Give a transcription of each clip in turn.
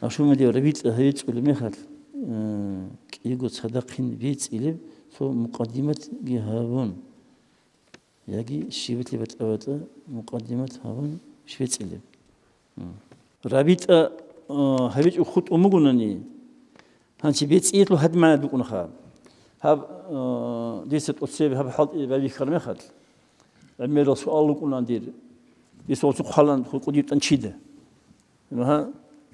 أشوف مدي ربيت هيت ولا مخل يقول صدقين بيت إلي سو مقدمة جهابون يجي الشيبت اللي بتأوته مقدمة هابون شفت إلي ربيت هبيت أخذ أمورني هنشي بيت إيتلو هاد ما ندوقنا خاب هاب ديست أتصيب هاب حال بالي كرمي خد عمي رسول الله كنا ندير يسوع سبحان قدير تنشيده إنها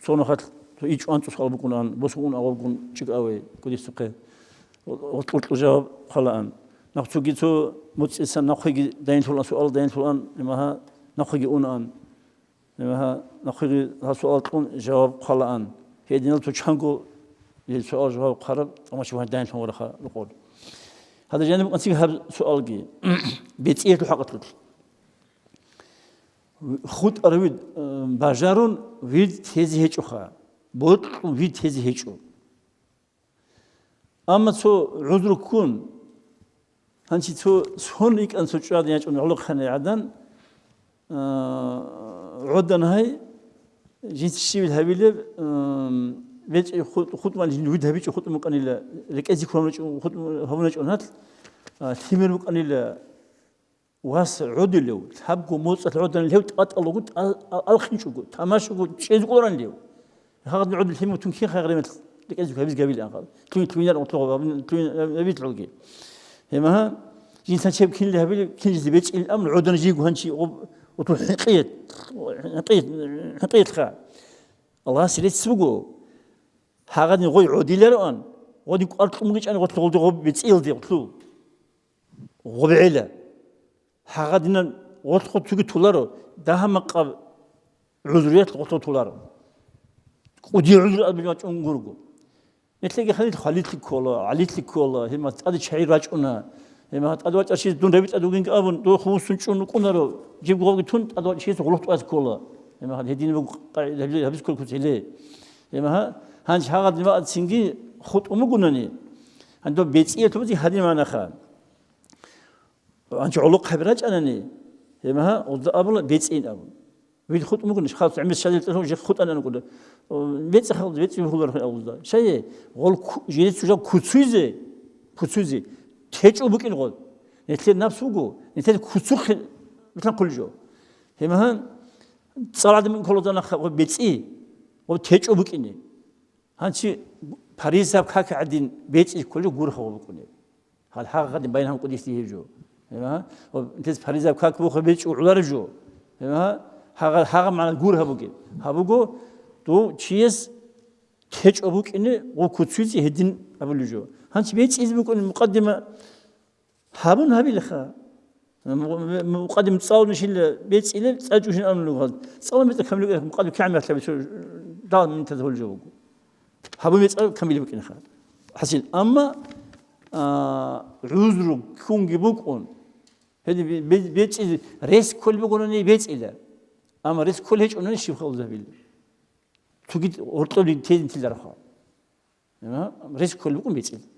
صون خد إيش أنت سؤال بكون بسون أو بكون شيء أوي قدير سقى وطلت الجواب خلأن نقصو جيتو متسن نخيج دين فلان سؤال دين فلان لماها نخيج أن لماها نخيج هالسؤال تكون جواب خلأن هي دينال تشانكو السؤال جواب قرب أما شو هالدين فلان ورخا نقول هذا جانب أنتي هذا سؤال جي بيتيه الحقيقة خود أرويد باجارون ويد تيزي هيجوخا بود ويد تيزي هيجو أما تو عذر كون هنشي تو سونيك أن سوتشاد يجون علق خنا عدن عدن هاي جيت الشيء الهبيلة بيت خود ما الويد هبيج خود ممكن إلا ركزي كلام خود هونج أنهات ثمر ممكن إلا واس عدلوا تحبوا موت العدل اللي هو تقطع قلت الخن شو قلت تماش قلت شيء قران اللي هو هذا العدل اللي هو تنكين خير مثل لك أزوج هبيز قبيل أنقذ توين أطلقوا توين أبيت العقيل هما جنس شيء كل اللي هبيل كل جزء بيت الأمر عدنا جيجو هنشي وطول حقيت خا الله سيرت سبقوا هذا نقول عدل الآن ودي أرتقم مجيء أنا قلت غب بيت دي قلتلو غبعيله هذا وقت تيجي تولاره ده هم قاب عذريات وقت تولاره ودي عذر أبيات أنقرقو نتلاقي خليت لك كولا عليت لك كولا هم أدي شيء راجعنا هم أدوات أشياء دون ربيت أدوين كأبون دو خمس سنشون كونارو جيب قوي تون أدوات شيء غلط وأز كولا هم هذا هدين هبيس كل كتيله هم هنش هذا ما أتسنجي خد أمقونني عنده بيتية تبدي هدين ما نخان أنت علق خبرات أنني هما وذا أبلا بيتين أبو بيت خد ممكن خلاص عمل شادي تقول جي خد أنا نقول بيت خلاص بيت يقول له أوزا شيء قول جيت سجى كتسوزي تيجي أبوك نقول نتلي نفسه جو نتلي كتسوخ مثل كل جو هما صار من كل ذا نخ بيتي وتيجي أبوك إني هنشي باريس أب كاك عدين بيتي كل جو غور خو بكوني هالحاجة قد بينهم قديس يجوا هما وانتز فريزة كاك بوخ بيتش وعلى جو هما هذا معنى جورها بوجي هبوجو تو شيء تيج أبوك إنه وكتسوي هدين أبو جو هنش بيتش إذا بكون مقدمة هابون هبي لخا مقدمة صاول نشيل بيتش إلى سأجوشين أمر لغة صاول مثل كم لغة مقدمة كعمة تبي شو دال من تدخل جو هابون بيتش كم يلبك إنخا حسين أما عذر كون جبوكون هذي بيت ريس كل بيقولوني بيت إله أما ريس كل هيج أنني شيء خالص هبيل تجد أرتولي تين تلرخا ريس كل بيقول بيت إله